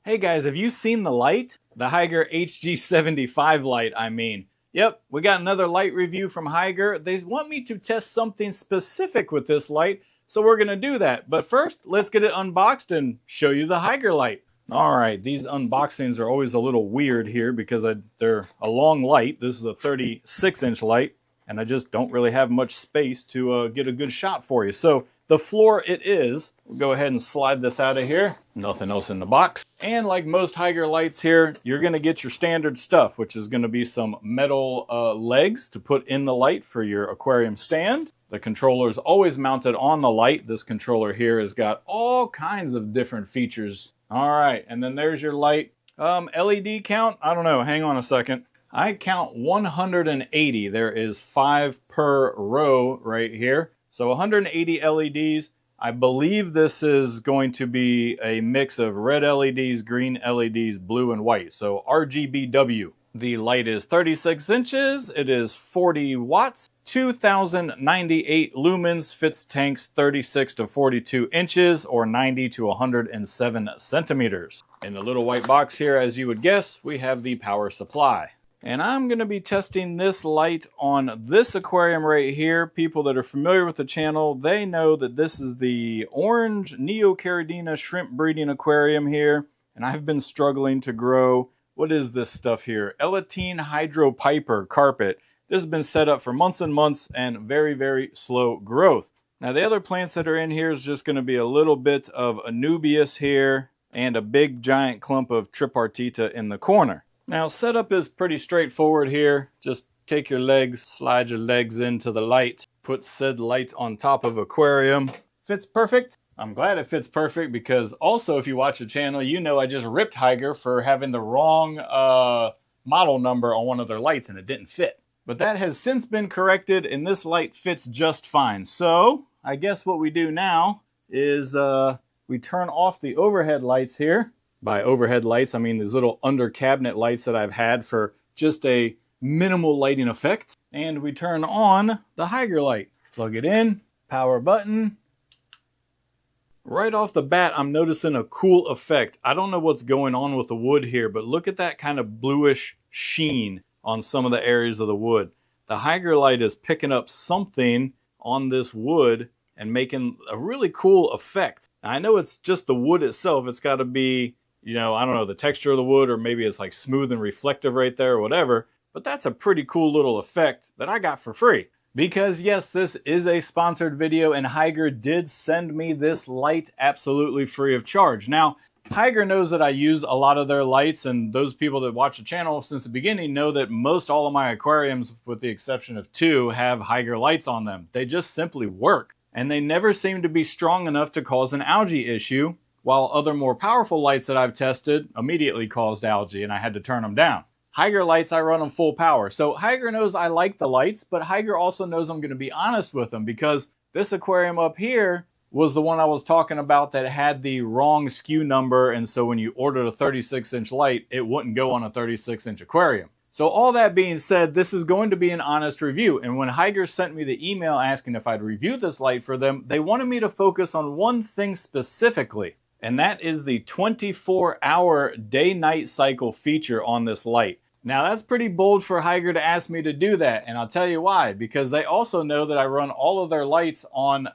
Hey guys, have you seen the light? The Hygger HG075 light, I mean. Yep, we got another light review from Hygger. They want me to test something specific with this light, so we're going to do that. But first, let's get it unboxed and show you the Hygger light. Alright, these unboxings are always a little weird here because they're a long light. This is a 36-inch light, and I just don't really have much space to get a good shot for you. So the floor it is. We'll go ahead and slide this out of here. Nothing else in the box. And like most Hygger lights here, you're going to get your standard stuff, which is going to be some metal legs to put in the light for your aquarium stand. The controller is always mounted on the light. This controller here has got all kinds of different features. All right, and then there's your light. LED count, I don't know, hang on a second. I count 180. There is 5 per row right here. So 180 LEDs. I believe this is going to be a mix of red LEDs, green LEDs, blue and white. So RGBW. The light is 36 inches. It is 40 watts, 2098 lumens, fits tanks 36 to 42 inches or 90 to 107 centimeters. In the little white box here, as you would guess, we have the power supply. And I'm going to be testing this light on this aquarium right here. People that are familiar with the channel, they know that this is the orange Neocaridina shrimp breeding aquarium here. And I've been struggling to grow, what is this stuff here? Elatine hydropiper carpet. This has been set up for months and months and very, very slow growth. Now the other plants that are in here is just going to be a little bit of Anubias here and a big giant clump of Tripartita in the corner. Now setup is pretty straightforward here. Just take your legs, slide your legs into the light, put said light on top of aquarium. Fits perfect. I'm glad it fits perfect because also if you watch the channel, you know I just ripped Hygger for having the wrong model number on one of their lights and it didn't fit. But that has since been corrected and this light fits just fine. So I guess what we do now is we turn off the overhead lights here. By overhead lights, I mean these little under cabinet lights that I've had for just a minimal lighting effect. And we turn on the Hygger light. Plug it in, power button. Right off the bat, I'm noticing a cool effect. I don't know what's going on with the wood here, but look at that kind of bluish sheen on some of the areas of the wood. The Hygger light is picking up something on this wood and making a really cool effect. Now, I know it's just the wood itself. It's got to be, you know, I don't know, the texture of the wood, or maybe it's like smooth and reflective right there or whatever. But that's a pretty cool little effect that I got for free. Because yes, this is a sponsored video and Hygger did send me this light absolutely free of charge. Now, Hygger knows that I use a lot of their lights, and those people that watch the channel since the beginning know that most all of my aquariums, with the exception of 2, have Hygger lights on them. They just simply work. And they never seem to be strong enough to cause an algae issue, while other more powerful lights that I've tested immediately caused algae and I had to turn them down. Hygger lights, I run them full power. So Hygger knows I like the lights, but Hygger also knows I'm going to be honest with them because this aquarium up here was the one I was talking about that had the wrong SKU number, and so when you ordered a 36-inch light, it wouldn't go on a 36-inch aquarium. So all that being said, this is going to be an honest review, and when Hygger sent me the email asking if I'd review this light for them, they wanted me to focus on one thing specifically, and that is the 24-hour day-night cycle feature on this light. Now that's pretty bold for Hygger to ask me to do that, and I'll tell you why. Because they also know that I run all of their lights on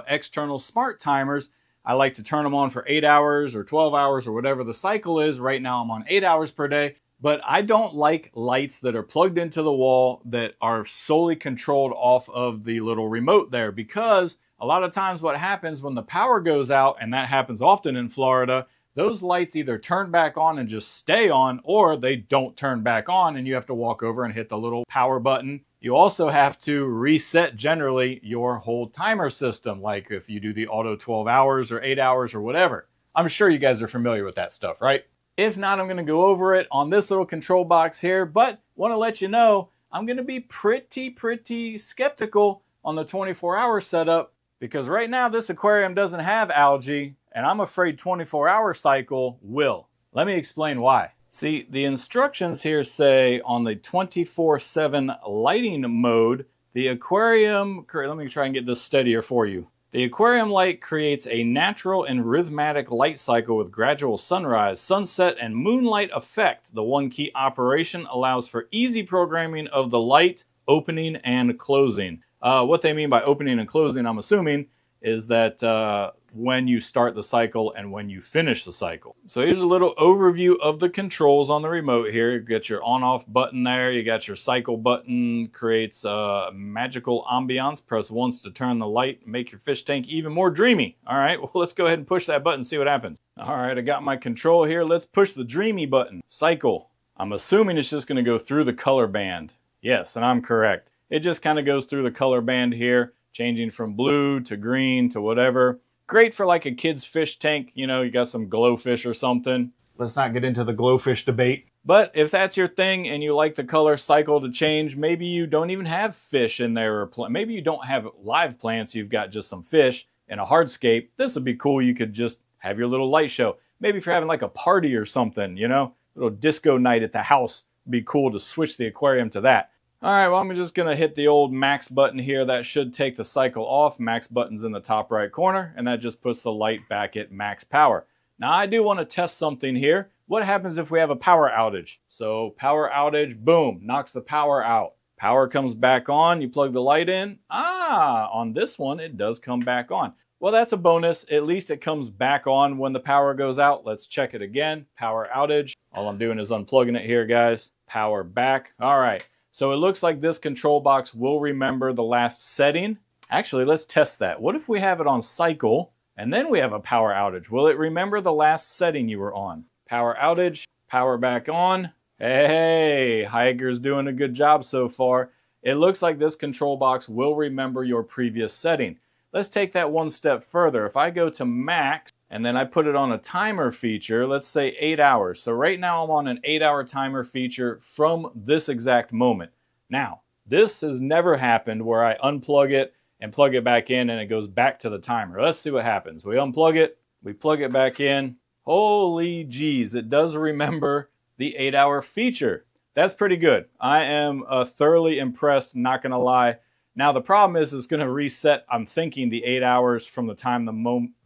external smart timers. I like to turn them on for 8 hours or 12 hours or whatever the cycle is. Right now I'm on 8 hours per day. But I don't like lights that are plugged into the wall that are solely controlled off of the little remote there, because a lot of times what happens when the power goes out, and that happens often in Florida, those lights either turn back on and just stay on, or they don't turn back on and you have to walk over and hit the little power button. You also have to reset generally your whole timer system, like if you do the auto 12 hours or 8 hours or whatever. I'm sure you guys are familiar with that stuff, right? If not, I'm going to go over it on this little control box here, but want to let you know I'm going to be pretty skeptical on the 24-hour setup, because right now this aquarium doesn't have algae, and I'm afraid 24-hour cycle will. Let me explain why. See, the instructions here say on the 24/7 lighting mode, the aquarium, let me try and get this steadier for you. The aquarium light creates a natural and rhythmic light cycle with gradual sunrise, sunset, and moonlight effect. The one key operation allows for easy programming of the light opening and closing. What they mean by opening and closing, I'm assuming, is that when you start the cycle and when you finish the cycle. So here's a little overview of the controls on the remote here. You got your on-off button there. You got your cycle button, creates a magical ambiance. Press once to turn the light, make your fish tank even more dreamy. All right, well, let's go ahead and push that button and see what happens. All right, I got my control here. Let's push the dreamy button. Cycle. I'm assuming it's just gonna go through the color band. Yes, and I'm correct. It just kind of goes through the color band here, changing from blue to green to whatever. Great for like a kid's fish tank. You know, you got some glowfish or something. Let's not get into the glowfish debate. But if that's your thing and you like the color cycle to change, maybe you don't even have fish in there, or maybe you don't have live plants, you've got just some fish in a hardscape. This would be cool. You could just have your little light show. Maybe if you're having like a party or something, you know, a little disco night at the house, it'd be cool to switch the aquarium to that. All right, well, I'm just gonna hit the old max button here. That should take the cycle off. Max button's in the top right corner, and that just puts the light back at max power. Now, I do wanna test something here. What happens if we have a power outage? So power outage, boom, knocks the power out. Power comes back on, you plug the light in. On this one, it does come back on. Well, that's a bonus. At least it comes back on when the power goes out. Let's check it again. Power outage. All I'm doing is unplugging it here, guys. Power back. All right. So it looks like this control box will remember the last setting. Actually, let's test that. What if we have it on cycle and then we have a power outage? Will it remember the last setting you were on? Power outage, power back on. Hey, Hygger's doing a good job so far. It looks like this control box will remember your previous setting. Let's take that one step further. If I go to max and then I put it on a timer feature, let's say 8 hours. So right now I'm on an 8-hour timer feature from this exact moment. Now, this has never happened where I unplug it and plug it back in and it goes back to the timer. Let's see what happens. We unplug it, we plug it back in. Holy geez, it does remember the 8-hour feature. That's pretty good. I am thoroughly impressed, not gonna lie. Now the problem is it's going to reset, I'm thinking, the 8 hours from the time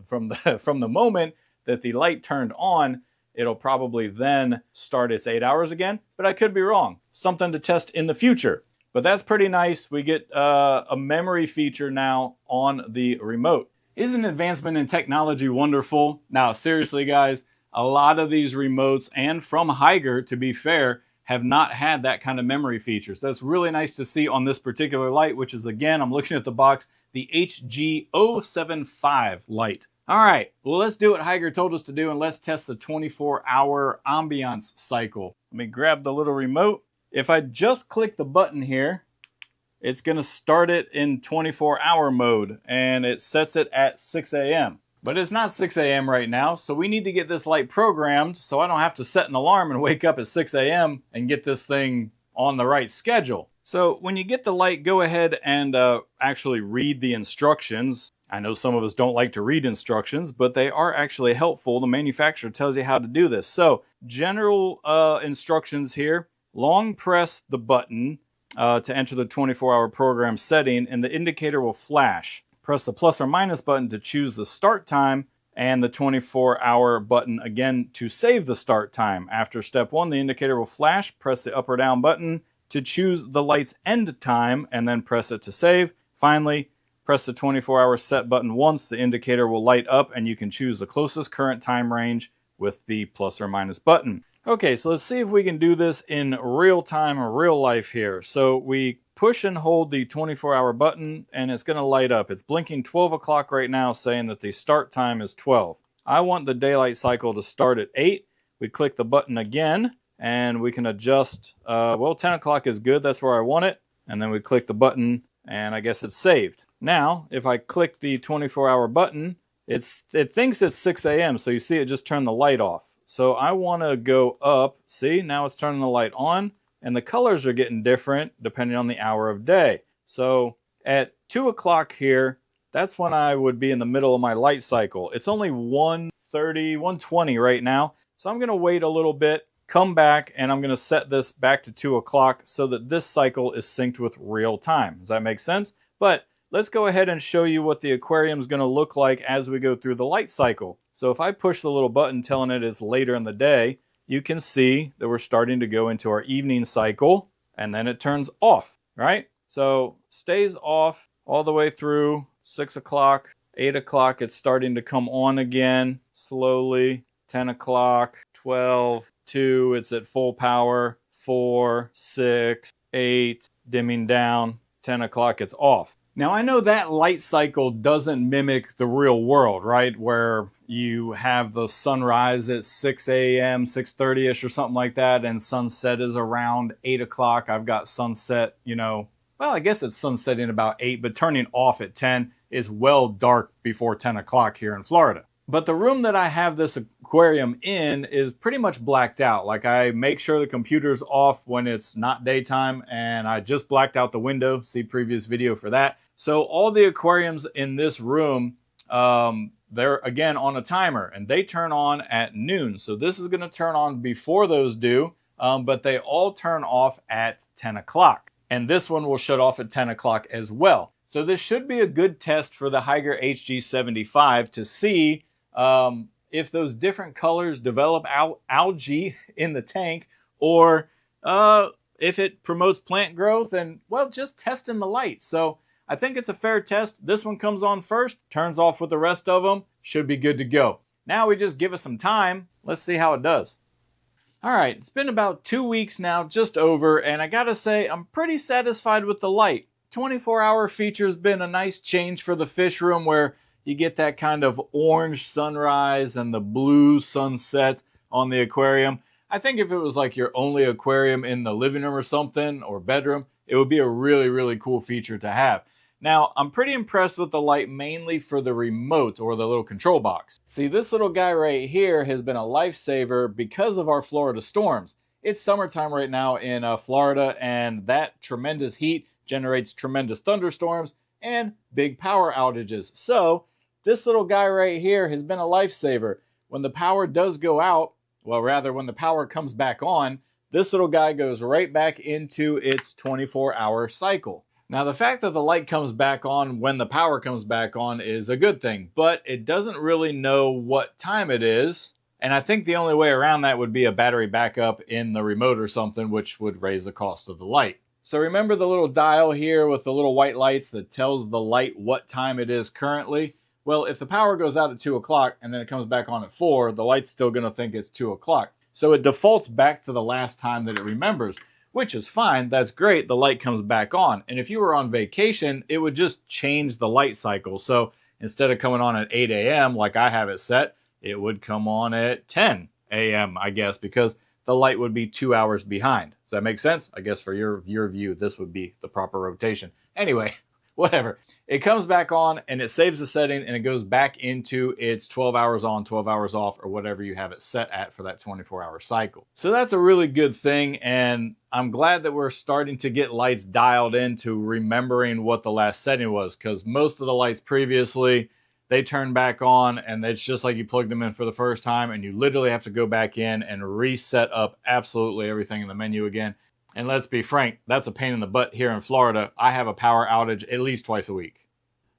from the moment that the light turned on. It'll probably then start its 8 hours again, but I could be wrong. Something to test in the future. But that's pretty nice. We get a memory feature now on the remote. Isn't advancement in technology wonderful? Now seriously guys, a lot of these remotes, and from Hygger to be fair, have not had that kind of memory features. That's really nice to see on this particular light, which is, again, I'm looking at the box, the HG075 light. All right, well, let's do what Hygger told us to do, and let's test the 24-hour ambiance cycle. Let me grab the little remote. If I just click the button here, it's gonna start it in 24-hour mode, and it sets it at 6 a.m. But it's not 6 a.m. right now, so we need to get this light programmed so I don't have to set an alarm and wake up at 6 a.m. and get this thing on the right schedule. So when you get the light, go ahead and actually read the instructions. I know some of us don't like to read instructions, but they are actually helpful. The manufacturer tells you how to do this. So general instructions here, long press the button to enter the 24-hour program setting and the indicator will flash. Press the plus or minus button to choose the start time and the 24-hour button again to save the start time. After step 1, the indicator will flash. Press the up or down button to choose the light's end time and then press it to save. Finally, press the 24-hour set button once. The indicator will light up and you can choose the closest current time range with the plus or minus button. Okay, so let's see if we can do this in real time or real life here. So we push and hold the 24-hour button and it's going to light up. It's blinking 12 o'clock right now, saying that the start time is 12. I want the daylight cycle to start at 8. We click the button again and we can adjust. Well, 10 o'clock is good. That's where I want it. And then we click the button and I guess it's saved. Now, if I click the 24-hour button, it thinks it's 6 a.m. So you see it just turned the light off. So I want to go up. See, now it's turning the light on. And the colors are getting different depending on the hour of day. So at 2 o'clock here, that's when I would be in the middle of my light cycle. It's only 1:30, 1:20 right now. So I'm going to wait a little bit, come back, and I'm going to set this back to 2 o'clock so that this cycle is synced with real time. Does that make sense? But let's go ahead and show you what the aquarium is going to look like as we go through the light cycle. So if I push the little button telling it it's later in the day, you can see that we're starting to go into our evening cycle, and then it turns off, right? So stays off all the way through 6 o'clock, 8 o'clock, it's starting to come on again slowly, 10 o'clock, 12, 2, it's at full power, 4, 6, 8, dimming down, 10 o'clock, it's off. Now I know that light cycle doesn't mimic the real world, right? Where you have the sunrise at 6 a.m., 6:30ish or something like that, and sunset is around 8 o'clock. I've got sunset, well, I guess it's sunsetting about 8, but turning off at 10 is well dark before 10 o'clock here in Florida. But the room that I have this aquarium in is pretty much blacked out. Like, I make sure the computer's off when it's not daytime, and I just blacked out the window. See previous video for that. So all the aquariums in this room, they're again on a timer, and they turn on at noon. So this is going to turn on before those do, but they all turn off at 10 o'clock. And this one will shut off at 10 o'clock as well. So this should be a good test for the Hygger HG075 to see if those different colors develop algae in the tank, or if it promotes plant growth, and, well, just testing the light. So I think it's a fair test. This one comes on first, turns off with the rest of them, should be good to go. Now we just give it some time. Let's see how it does. All right, it's been about 2 weeks now, just over, and I gotta say, I'm pretty satisfied with the light. 24-hour feature's been a nice change for the fish room, where you get that kind of orange sunrise and the blue sunset on the aquarium. I think if it was like your only aquarium in the living room or something, or bedroom, it would be a really, really cool feature to have. Now, I'm pretty impressed with the light, mainly for the remote, or the little control box. See, this little guy right here has been a lifesaver because of our Florida storms. It's summertime right now in Florida, and that tremendous heat generates tremendous thunderstorms and big power outages. So this little guy right here has been a lifesaver. When the power does go out, well, rather when the power comes back on, this little guy goes right back into its 24-hour cycle. Now, the fact that the light comes back on when the power comes back on is a good thing, but it doesn't really know what time it is. And I think the only way around that would be a battery backup in the remote or something, which would raise the cost of the light. So remember the little dial here with the little white lights that tells the light what time it is currently? Well, if the power goes out at 2 o'clock and then it comes back on at 4, the light's still going to think it's 2 o'clock. So it defaults back to the last time that it remembers, which is fine. That's great. The light comes back on. And if you were on vacation, it would just change the light cycle. So instead of coming on at 8 a.m. like I have it set, it would come on at 10 a.m., I guess, because the light would be 2 hours behind. Does that make sense? I guess for your view, this would be the proper rotation. Anyway, whatever. It comes back on and it saves the setting and it goes back into its 12 hours on, 12 hours off, or whatever you have it set at for that 24-hour cycle. So that's a really good thing, and I'm glad that we're starting to get lights dialed into remembering what the last setting was, because most of the lights previously, they turn back on and it's just like you plugged them in for the first time, and you literally have to go back in and reset up absolutely everything in the menu again. And let's be frank, that's a pain in the butt here in Florida. I have a power outage at least twice a week.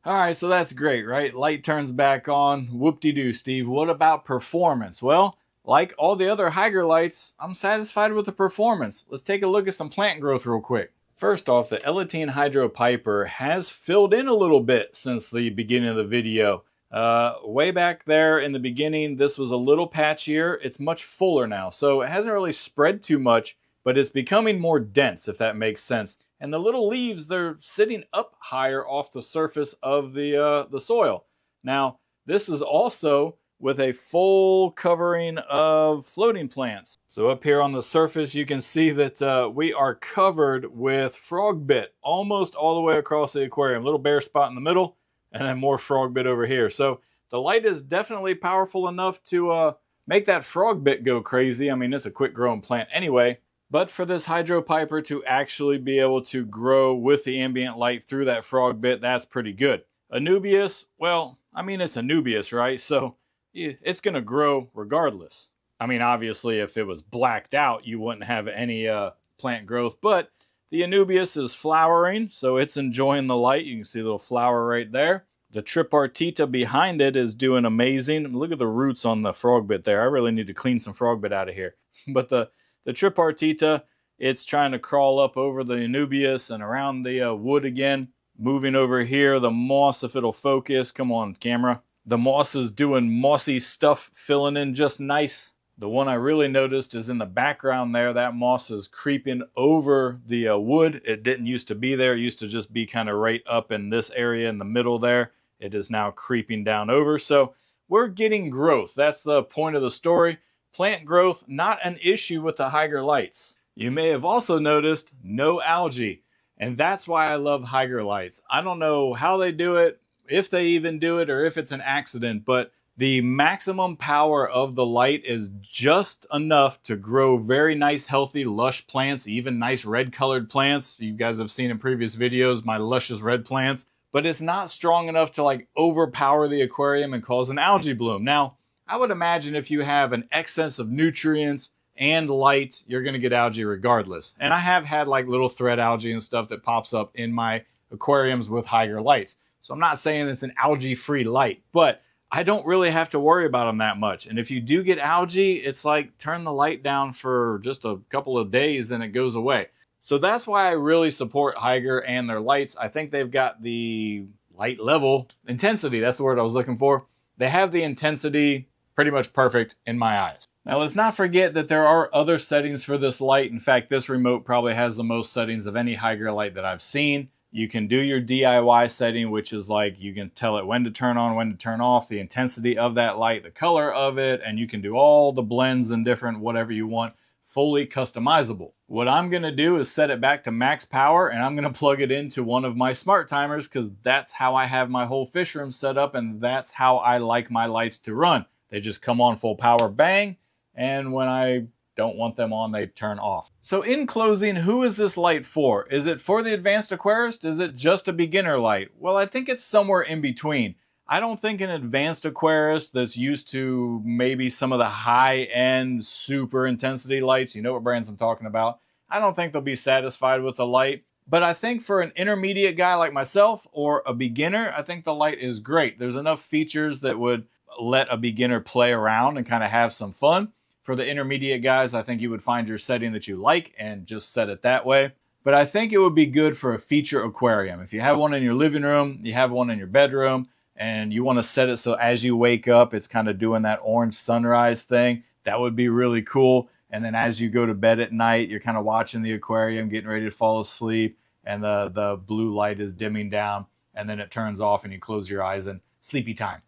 All right, so that's great, right? Light turns back on. Whoop-de-doo, Steve. What about performance? Well, like all the other Hygger lights, I'm satisfied with the performance. Let's take a look at some plant growth real quick. First off, the Elatine Hydropiper has filled in a little bit since the beginning of the video. Way back there in the beginning, this was a little patchier. It's much fuller now, so it hasn't really spread too much, but it's becoming more dense, if that makes sense. And the little leaves, they're sitting up higher off the surface of the soil. Now, this is also with a full covering of floating plants. So up here on the surface, you can see that we are covered with frog bit almost all the way across the aquarium. Little bare spot in the middle, and then more frog bit over here. So the light is definitely powerful enough to make that frog bit go crazy. I mean, it's a quick growing plant anyway. But for this Hydropiper to actually be able to grow with the ambient light through that frog bit, that's pretty good. Anubias, well, I mean, it's Anubias, right? So it's going to grow regardless. I mean, obviously, if it was blacked out, you wouldn't have any plant growth. But The Anubias is flowering, so it's enjoying the light. You can see a little flower right there. The Tripartita behind it is doing amazing. Look at the roots on the frog bit there. I really need to clean some frog bit out of here. But the Tripartita, it's trying to crawl up over the Anubias and around the wood again. Moving over here, the moss, if it'll focus. Come on, camera. The moss is doing mossy stuff, filling in just nice. The one I really noticed is in the background there. That moss is creeping over the wood. It didn't used to be there. It used to just be kind of right up in this area in the middle there. It is now creeping down over. So we're getting growth. That's the point of the story. Plant growth, not an issue with the Hygger lights. You may have also noticed no algae. And that's why I love Hygger lights. I don't know how they do it, if they even do it, or if it's an accident, but the maximum power of the light is just enough to grow very nice, healthy, lush plants, even nice red colored plants. You guys have seen in previous videos my luscious red plants, but it's not strong enough to like overpower the aquarium and cause an algae bloom. Now, I would imagine if you have an excess of nutrients and light, you're going to get algae regardless. And I have had like little thread algae and stuff that pops up in my aquariums with Hygger lights. So I'm not saying it's an algae-free light, but I don't really have to worry about them that much. And if you do get algae, it's like turn the light down for just a couple of days and it goes away. So that's why I really support Hygger and their lights. I think they've got the light level intensity. That's the word I was looking for. They have the intensity pretty much perfect in my eyes. Now let's not forget that there are other settings for this light. In fact, this remote probably has the most settings of any Hygger light that I've seen. You can do your DIY setting, which is like you can tell it when to turn on, when to turn off, the intensity of that light, the color of it, and you can do all the blends and different whatever you want, fully customizable. What I'm going to do is set it back to max power, and I'm going to plug it into one of my smart timers because that's how I have my whole fish room set up, and that's how I like my lights to run. They just come on full power, bang, and when I don't want them on, they turn off. So in closing, who is this light for? Is it for the advanced aquarist? Is it just a beginner light? Well, I think it's somewhere in between. I don't think an advanced aquarist that's used to maybe some of the high-end super intensity lights, you know what brands I'm talking about, I don't think they'll be satisfied with the light. But I think for an intermediate guy like myself or a beginner, I think the light is great. There's enough features that would let a beginner play around and kind of have some fun. For the intermediate guys, I think you would find your setting that you like and just set it that way. But I think it would be good for a feature aquarium. If you have one in your living room, you have one in your bedroom, and you want to set it so as you wake up, it's kind of doing that orange sunrise thing, that would be really cool. And then as you go to bed at night, you're kind of watching the aquarium, getting ready to fall asleep, and the blue light is dimming down, and then it turns off and you close your eyes and sleepy time.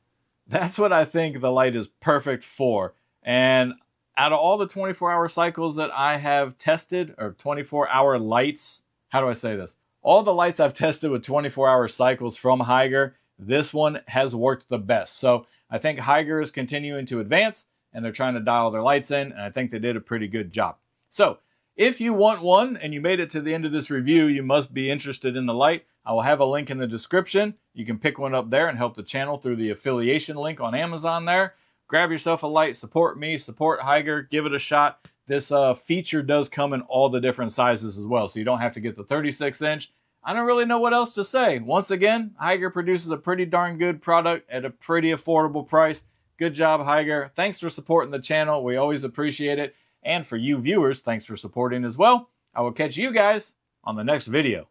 That's what I think the light is perfect for. And out of all the 24-hour cycles that I have tested, or 24-hour lights, how do I say this? All the lights I've tested with 24-hour cycles from Hygger, this one has worked the best. So I think Hygger is continuing to advance, and they're trying to dial their lights in, and I think they did a pretty good job. So if you want one, and you made it to the end of this review, you must be interested in the light. I will have a link in the description. You can pick one up there and help the channel through the affiliation link on Amazon there. Grab yourself a light, support me, support Hygger, give it a shot. This feature does come in all the different sizes as well, so you don't have to get the 36-inch. I don't really know what else to say. Once again, Hygger produces a pretty darn good product at a pretty affordable price. Good job, Hygger. Thanks for supporting the channel. We always appreciate it. And for you viewers, thanks for supporting as well. I will catch you guys on the next video.